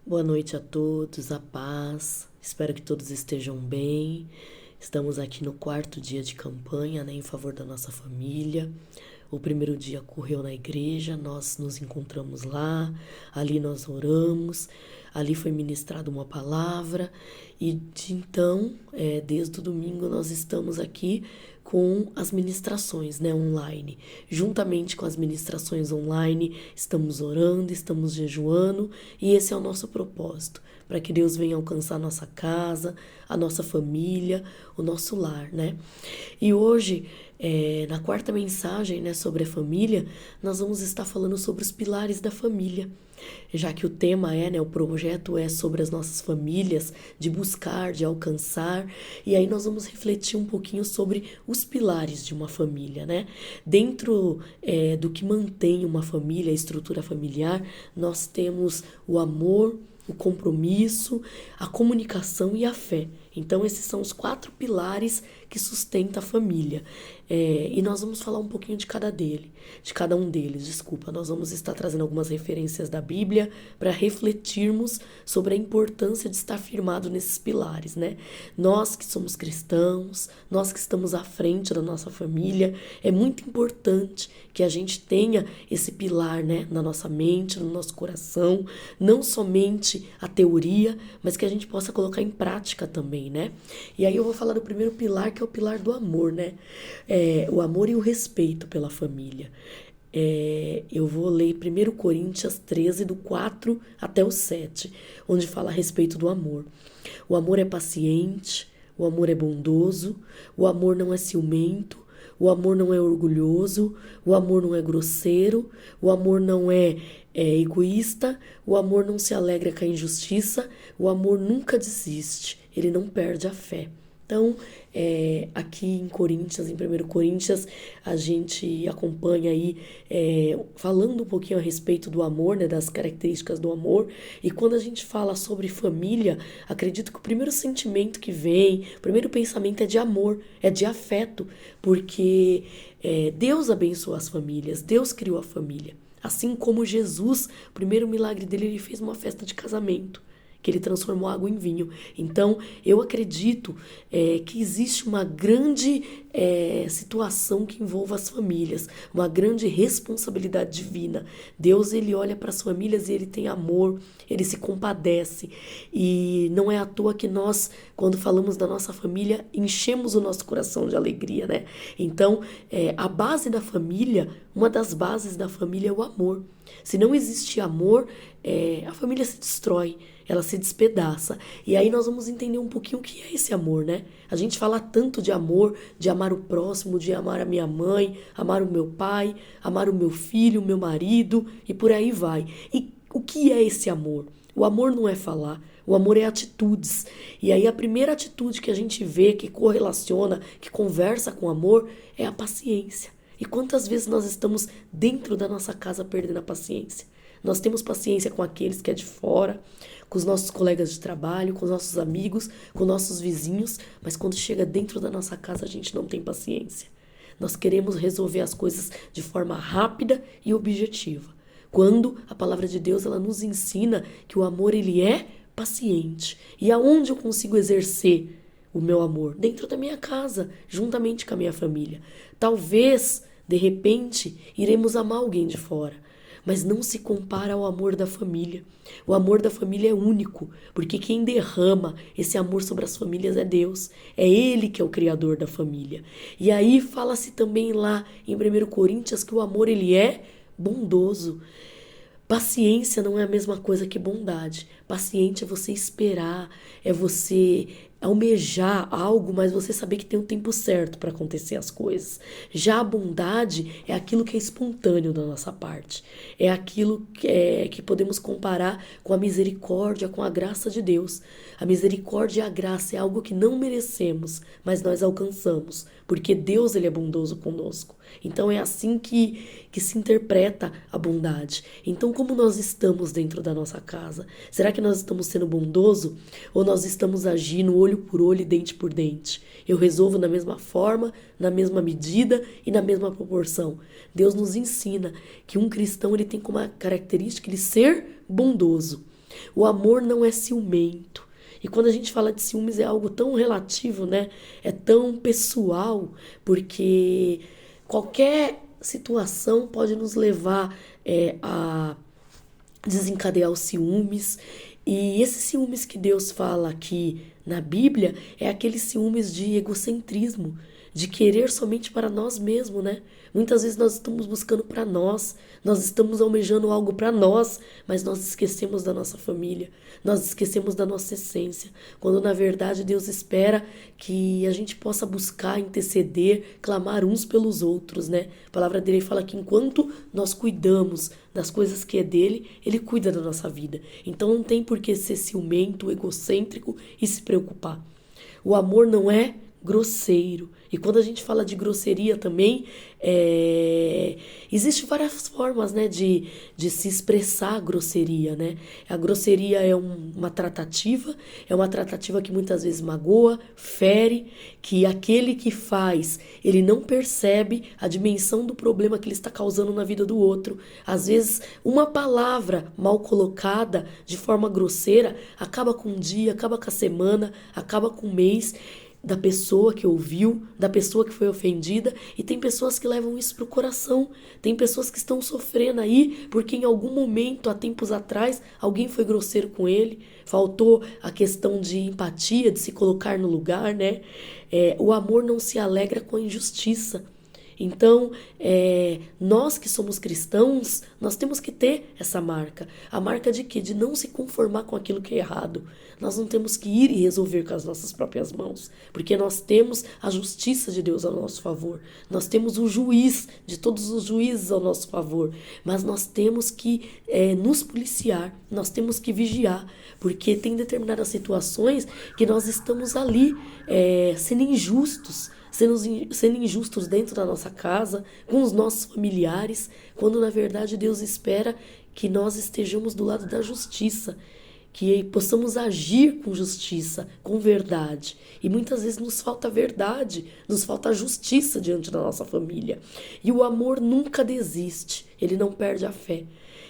Boa noite a todos, a paz. Espero que todos estejam bem. Estamos aqui no quarto dia de campanha, em favor da nossa família. O primeiro dia correu na igreja, nós nos encontramos lá, ali nós oramos, ali foi ministrada uma palavra e de então, desde o domingo, nós estamos aqui com as ministrações, online. Juntamente com as ministrações online, estamos orando, estamos jejuando e esse é o nosso propósito, para que Deus venha alcançar a nossa casa, a nossa família, o nosso lar, E hoje, na quarta mensagem, sobre a família, nós vamos estar falando sobre os pilares da família. Já que o tema o projeto é sobre as nossas famílias, de buscar, de alcançar, e aí nós vamos refletir um pouquinho sobre os pilares de uma família, Dentro do que mantém uma família, a estrutura familiar, nós temos o amor, o compromisso, a comunicação e a fé. Então, esses são os 4 pilares que sustentam a família. E nós vamos falar um pouquinho de cada um deles, desculpa. Nós vamos estar trazendo algumas referências da Bíblia para refletirmos sobre a importância de estar firmado nesses pilares, Nós que somos cristãos, nós que estamos à frente da nossa família, é muito importante que a gente tenha esse pilar, na nossa mente, no nosso coração, não somente a teoria, mas que a gente possa colocar em prática também, E aí eu vou falar do primeiro pilar, que é o pilar do amor, o amor e o respeito pela família. Eu vou ler 1 Coríntios 13, do 4 até o 7, onde fala a respeito do amor. O amor é paciente, o amor é bondoso, o amor não é ciumento, o amor não é orgulhoso, o amor não é grosseiro, o amor não é egoísta, o amor não se alegra com a injustiça, o amor nunca desiste, ele não perde a fé. Então, aqui em Coríntios, em 1 Coríntios, a gente acompanha aí falando um pouquinho a respeito do amor, das características do amor. E quando a gente fala sobre família, acredito que o primeiro sentimento que vem, o primeiro pensamento é de amor, é de afeto, porque Deus abençoou as famílias, Deus criou a família. Assim como Jesus, o primeiro milagre dele, ele fez uma festa de casamento, que ele transformou água em vinho. Então, eu acredito que existe uma grande situação que envolva as famílias, uma grande responsabilidade divina. Deus, ele olha para as famílias e ele tem amor, ele se compadece. E não é à toa que nós, quando falamos da nossa família, enchemos o nosso coração de alegria, Então, a base da família, uma das bases da família é o amor. Se não existe amor, a família se destrói, ela se despedaça. E aí nós vamos entender um pouquinho o que é esse amor, A gente fala tanto de amor, de amar o próximo, de amar a minha mãe, amar o meu pai, amar o meu filho, o meu marido, e por aí vai. E o que é esse amor? O amor não é falar, o amor é atitudes. E aí a primeira atitude que a gente vê, que correlaciona, que conversa com amor, é a paciência. E quantas vezes nós estamos dentro da nossa casa perdendo a paciência? Nós temos paciência com aqueles que é de fora, com os nossos colegas de trabalho, com os nossos amigos, com nossos vizinhos, mas quando chega dentro da nossa casa a gente não tem paciência. Nós queremos resolver as coisas de forma rápida e objetiva. Quando a palavra de Deus ela nos ensina que o amor ele é paciente. E aonde eu consigo exercer o meu amor? Dentro da minha casa, juntamente com a minha família. Talvez, de repente, iremos amar alguém de fora, mas não se compara ao amor da família. O amor da família é único, porque quem derrama esse amor sobre as famílias é Deus. É Ele que é o criador da família. E aí fala-se também lá em 1 Coríntios que o amor ele é bondoso. Paciência não é a mesma coisa que bondade. Paciente é você esperar, é você almejar algo, mas você saber que tem um tempo certo para acontecer as coisas. Já a bondade é aquilo que é espontâneo da nossa parte. É aquilo que podemos comparar com a misericórdia, com a graça de Deus. A misericórdia e a graça é algo que não merecemos, mas nós alcançamos, porque Deus ele é bondoso conosco. Então é assim que se interpreta a bondade. Então como nós estamos dentro da nossa casa? Será que nós estamos sendo bondosos ou nós estamos agindo olho por olho e dente por dente? Eu resolvo da mesma forma, na mesma medida e na mesma proporção. Deus nos ensina que um cristão ele tem como característica ele ser bondoso. O amor não é ciumento. E quando a gente fala de ciúmes é algo tão relativo, né? É tão pessoal, porque qualquer situação pode nos levar a desencadear os ciúmes. E esses ciúmes que Deus fala aqui na Bíblia é aqueles ciúmes de egocentrismo, de querer somente para nós mesmos, né? Muitas vezes nós estamos buscando para nós estamos almejando algo para nós, mas nós esquecemos da nossa família, nós esquecemos da nossa essência, quando na verdade Deus espera que a gente possa buscar, interceder, clamar uns pelos outros, né? A palavra dele fala que enquanto nós cuidamos das coisas que é dele, ele cuida da nossa vida. Então não tem por que ser ciumento, egocêntrico e se preocupar. O amor não é grosseiro. E quando a gente fala de grosseria também, existe várias formas, né, de se expressar a grosseria, né? A grosseria é uma tratativa que muitas vezes magoa, fere, que aquele que faz, ele não percebe a dimensão do problema que ele está causando na vida do outro. Às vezes, uma palavra mal colocada, de forma grosseira, acaba com um dia, acaba com a semana, acaba com um mês, da pessoa que ouviu, da pessoa que foi ofendida, e tem pessoas que levam isso pro coração, tem pessoas que estão sofrendo aí, porque em algum momento, há tempos atrás, alguém foi grosseiro com ele, faltou a questão de empatia, de se colocar no lugar, né? O amor não se alegra com a injustiça. Então, nós que somos cristãos, nós temos que ter essa marca. A marca de quê? De não se conformar com aquilo que é errado. Nós não temos que ir e resolver com as nossas próprias mãos, porque nós temos a justiça de Deus ao nosso favor. Nós temos o juiz de todos os juízes ao nosso favor. Mas nós temos que nos policiar, nós temos que vigiar, porque tem determinadas situações que nós estamos ali sendo injustos, sendo injustos dentro da nossa casa, com os nossos familiares, quando na verdade Deus espera que nós estejamos do lado da justiça, que possamos agir com justiça, com verdade. E muitas vezes nos falta verdade, nos falta justiça diante da nossa família. E o amor nunca desiste, ele não perde a fé.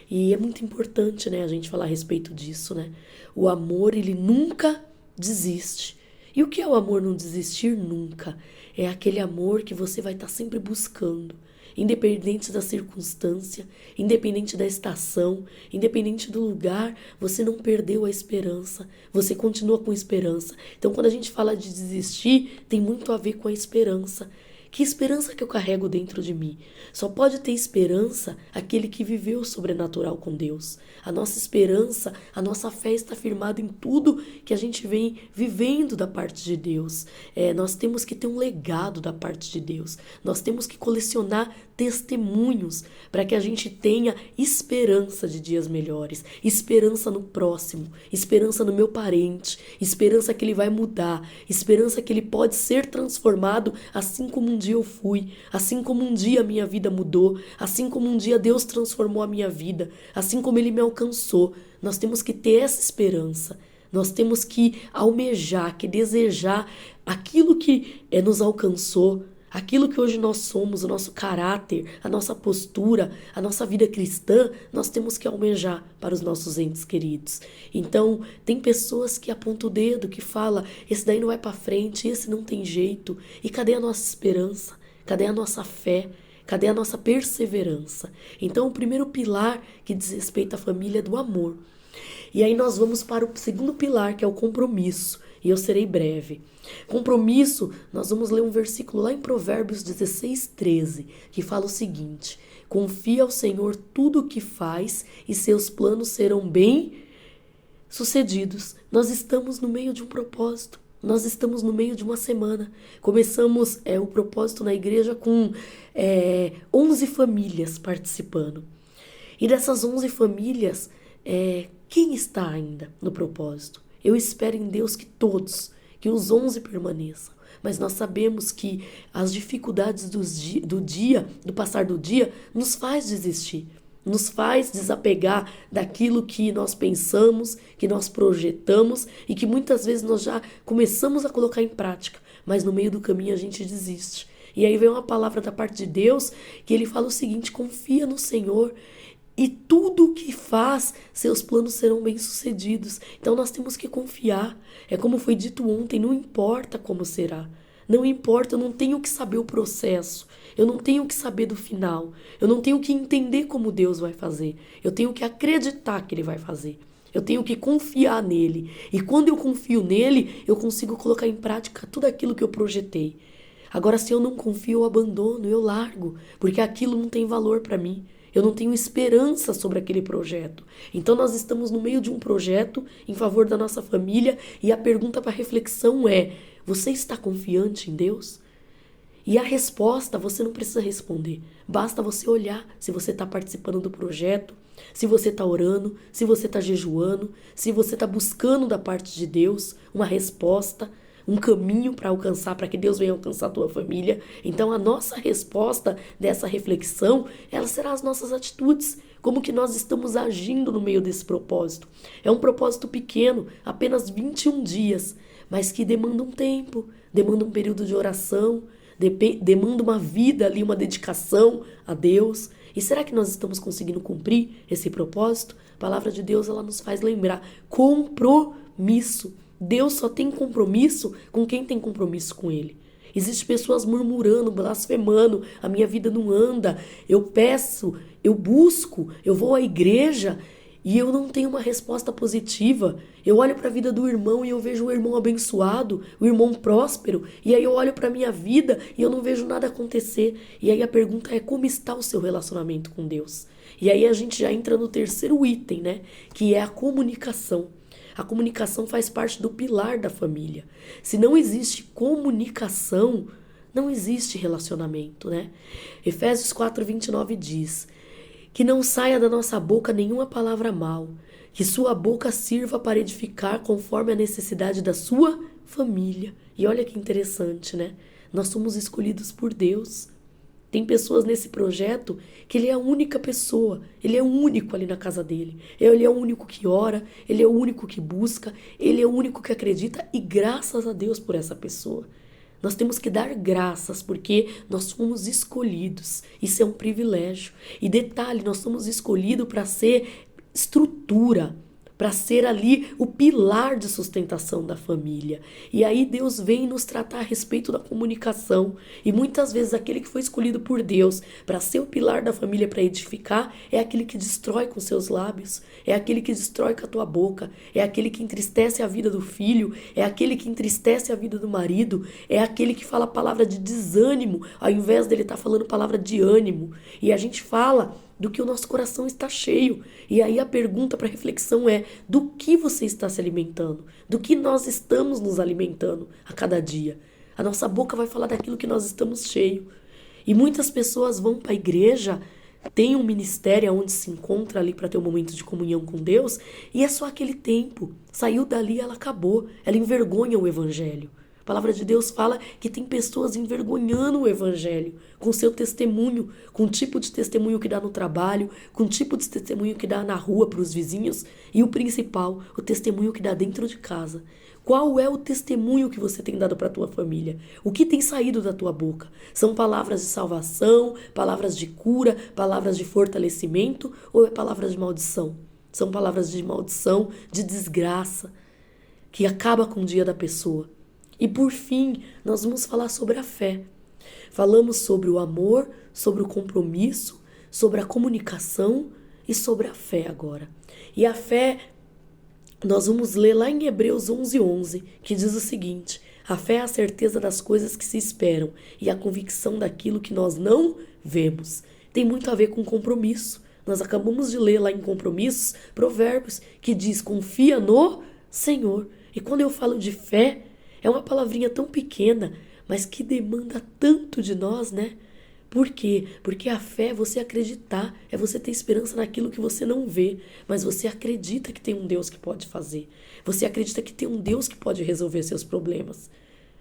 E é muito importante, né, a gente falar a respeito disso, né? O amor, ele nunca desiste. E o que é o amor não desistir nunca? É aquele amor que você vai estar sempre buscando, independente da circunstância, independente da estação, independente do lugar, você não perdeu a esperança, você continua com esperança. Então, quando a gente fala de desistir, tem muito a ver com a esperança. Que esperança que eu carrego dentro de mim? Só pode ter esperança aquele que viveu o sobrenatural com Deus. A nossa esperança, a nossa fé está firmada em tudo que a gente vem vivendo da parte de Deus. Nós temos que ter um legado da parte de Deus. Nós temos que colecionar testemunhos para que a gente tenha esperança de dias melhores, esperança no próximo, esperança no meu parente, esperança que ele vai mudar, esperança que ele pode ser transformado assim como um dia eu fui, assim como um dia a minha vida mudou, assim como um dia Deus transformou a minha vida, assim como ele me alcançou. Nós temos que ter essa esperança. Nós temos que almejar, que desejar aquilo que nos alcançou, aquilo que hoje nós somos, o nosso caráter, a nossa postura, a nossa vida cristã, nós temos que almejar para os nossos entes queridos. Então, tem pessoas que apontam o dedo, que falam, esse daí não vai para frente, esse não tem jeito. E cadê a nossa esperança? Cadê a nossa fé? Cadê a nossa perseverança? Então, o primeiro pilar que diz respeito à família é do amor. E aí nós vamos para o segundo pilar, que é o compromisso. E eu serei breve. Compromisso, nós vamos ler um versículo lá em Provérbios 16:13, que fala o seguinte: confia ao Senhor tudo o que faz e seus planos serão bem sucedidos. Nós estamos no meio de um propósito. Nós estamos no meio de uma semana. Começamos o propósito na igreja com 11 famílias participando. E dessas 11 famílias, quem está ainda no propósito? Eu espero em Deus que os 11 permaneçam. Mas nós sabemos que as dificuldades do passar do dia, nos faz desistir. Nos faz desapegar daquilo que nós pensamos, que nós projetamos e que muitas vezes nós já começamos a colocar em prática. Mas no meio do caminho a gente desiste. E aí vem uma palavra da parte de Deus que ele fala o seguinte: confia no Senhor. E tudo o que faz, seus planos serão bem-sucedidos. Então nós temos que confiar. É como foi dito ontem, não importa como será. Não importa, eu não tenho que saber o processo. Eu não tenho que saber do final. Eu não tenho que entender como Deus vai fazer. Eu tenho que acreditar que Ele vai fazer. Eu tenho que confiar nele. E quando eu confio nele, eu consigo colocar em prática tudo aquilo que eu projetei. Agora, se eu não confio, eu abandono, eu largo, porque aquilo não tem valor para mim. Eu não tenho esperança sobre aquele projeto. Então, nós estamos no meio de um projeto em favor da nossa família e a pergunta para reflexão é: você está confiante em Deus? E a resposta você não precisa responder. Basta você olhar se você está participando do projeto, se você está orando, se você está jejuando, se você está buscando da parte de Deus uma resposta, um caminho para alcançar, para que Deus venha alcançar a tua família. Então a nossa resposta dessa reflexão, ela será as nossas atitudes, como que nós estamos agindo no meio desse propósito. É um propósito pequeno, apenas 21 dias, mas que demanda um tempo, demanda um período de oração, demanda uma vida ali, uma dedicação a Deus. E será que nós estamos conseguindo cumprir esse propósito? A palavra de Deus, ela nos faz lembrar compromisso. Deus só tem compromisso com quem tem compromisso com Ele. Existem pessoas murmurando, blasfemando, a minha vida não anda, eu peço, eu busco, eu vou à igreja e eu não tenho uma resposta positiva. Eu olho para a vida do irmão e eu vejo o irmão abençoado, o irmão próspero, e aí eu olho para a minha vida e eu não vejo nada acontecer. E aí a pergunta é: como está o seu relacionamento com Deus? E aí a gente já entra no terceiro item, né? Que é a comunicação. A comunicação faz parte do pilar da família. Se não existe comunicação, não existe relacionamento, né? Efésios 4:29 diz: que não saia da nossa boca nenhuma palavra mal, que sua boca sirva para edificar conforme a necessidade da sua família. E olha que interessante, né? Nós somos escolhidos por Deus. Tem pessoas nesse projeto que ele é a única pessoa, ele é o único ali na casa dele. Ele é o único que ora, ele é o único que busca, ele é o único que acredita, e graças a Deus por essa pessoa. Nós temos que dar graças porque nós fomos escolhidos. Isso é um privilégio. E detalhe, nós somos escolhidos para ser estrutura, para ser ali o pilar de sustentação da família. E aí Deus vem nos tratar a respeito da comunicação. E muitas vezes aquele que foi escolhido por Deus para ser o pilar da família, para edificar, é aquele que destrói com seus lábios, é aquele que destrói com a tua boca, é aquele que entristece a vida do filho, é aquele que entristece a vida do marido, é aquele que fala palavra de desânimo, ao invés dele estar falando palavra de ânimo. E a gente fala do que o nosso coração está cheio. E aí a pergunta para reflexão é: do que você está se alimentando? Do que nós estamos nos alimentando a cada dia? A nossa boca vai falar daquilo que nós estamos cheios. E muitas pessoas vão para a igreja, tem um ministério onde se encontra ali para ter um momento de comunhão com Deus, e é só aquele tempo. Saiu dali, ela acabou. Ela envergonha o evangelho. A palavra de Deus fala que tem pessoas envergonhando o evangelho com seu testemunho, com o tipo de testemunho que dá no trabalho, com o tipo de testemunho que dá na rua para os vizinhos e o principal, o testemunho que dá dentro de casa. Qual é o testemunho que você tem dado para a tua família? O que tem saído da tua boca? São palavras de salvação, palavras de cura, palavras de fortalecimento, ou é palavras de maldição? São palavras de maldição, de desgraça, que acaba com o dia da pessoa. E por fim, nós vamos falar sobre a fé. Falamos sobre o amor, sobre o compromisso, sobre a comunicação e sobre a fé agora. E a fé, nós vamos ler lá em Hebreus 11:11, que diz o seguinte: a fé é a certeza das coisas que se esperam e a convicção daquilo que nós não vemos. Tem muito a ver com compromisso. Nós acabamos de ler lá em Compromissos, Provérbios, que diz: confia no Senhor. E quando eu falo de fé, é uma palavrinha tão pequena, mas que demanda tanto de nós, né? Por quê? Porque a fé é você acreditar, é você ter esperança naquilo que você não vê, mas você acredita que tem um Deus que pode fazer. Você acredita que tem um Deus que pode resolver seus problemas.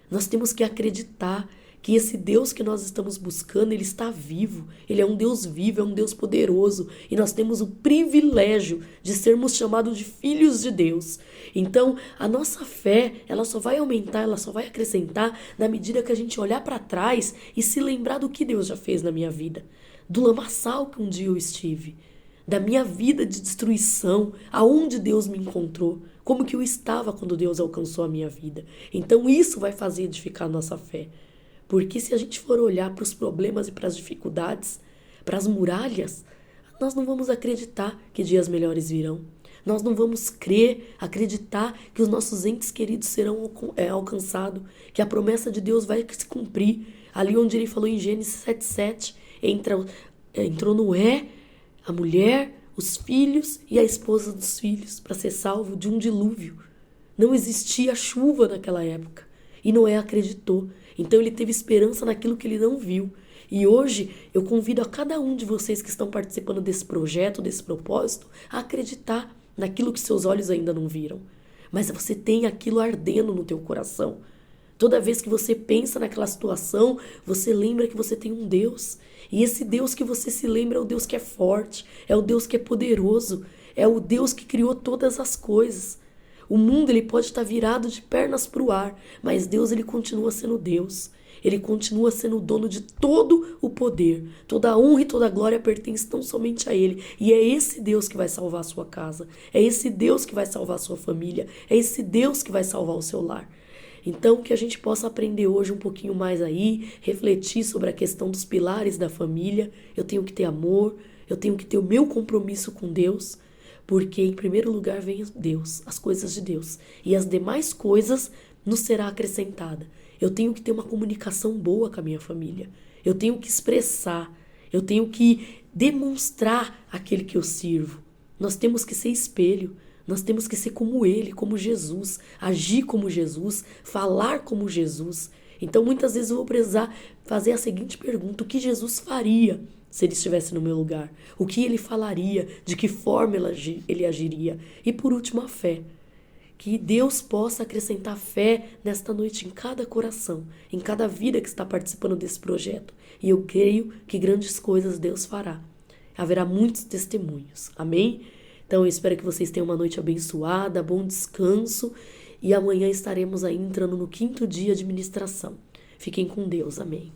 Nós temos que acreditar que esse Deus que nós estamos buscando, ele está vivo. Ele é um Deus vivo, é um Deus poderoso. E nós temos o privilégio de sermos chamados de filhos de Deus. Então, a nossa fé, ela só vai aumentar, ela só vai acrescentar na medida que a gente olhar para trás e se lembrar do que Deus já fez na minha vida. Do lamaçal que um dia eu estive. da minha vida de destruição, aonde Deus me encontrou, como que eu estava quando Deus alcançou a minha vida. Então isso vai fazer edificar a nossa fé. Porque se a gente for olhar para os problemas e para as dificuldades, para as muralhas, nós não vamos acreditar que dias melhores virão. Nós não vamos crer, acreditar que os nossos entes queridos serão alcançados, que a promessa de Deus vai se cumprir. Ali onde ele falou em Gênesis 7:7, entrou Noé, a mulher, os filhos e a esposa dos filhos para ser salvo de um dilúvio. Não existia chuva naquela época e Noé acreditou. Então ele teve esperança naquilo que ele não viu. E hoje eu convido a cada um de vocês que estão participando desse projeto, desse propósito, a acreditar naquilo que seus olhos ainda não viram. Mas você tem aquilo ardendo no teu coração. Toda vez que você pensa naquela situação, você lembra que você tem um Deus. E esse Deus que você se lembra é o Deus que é forte, é o Deus que é poderoso, é o Deus que criou todas as coisas. O mundo ele pode estar virado de pernas para o ar, mas Deus ele continua sendo Deus. Ele continua sendo o dono de todo o poder. Toda a honra e toda a glória pertence tão somente a Ele. E é esse Deus que vai salvar a sua casa. É esse Deus que vai salvar a sua família. É esse Deus que vai salvar o seu lar. Então, que a gente possa aprender hoje um pouquinho mais aí, refletir sobre a questão dos pilares da família. Eu tenho que ter amor, eu tenho que ter o meu compromisso com Deus, porque em primeiro lugar vem Deus, as coisas de Deus. E as demais coisas nos será acrescentada. Eu tenho que ter uma comunicação boa com a minha família. Eu tenho que expressar, eu tenho que demonstrar aquele que eu sirvo. Nós temos que ser espelho. Nós temos que ser como Ele, como Jesus, agir como Jesus, falar como Jesus. Então, muitas vezes eu vou precisar fazer a seguinte pergunta: o que Jesus faria se Ele estivesse no meu lugar? O que Ele falaria? De que forma Ele agiria? E por último, a fé. Que Deus possa acrescentar fé nesta noite em cada coração, em cada vida que está participando desse projeto. E eu creio que grandes coisas Deus fará. Haverá muitos testemunhos. Amém? Então eu espero que vocês tenham uma noite abençoada, bom descanso. E amanhã estaremos aí entrando no 5º dia de ministração. Fiquem com Deus. Amém.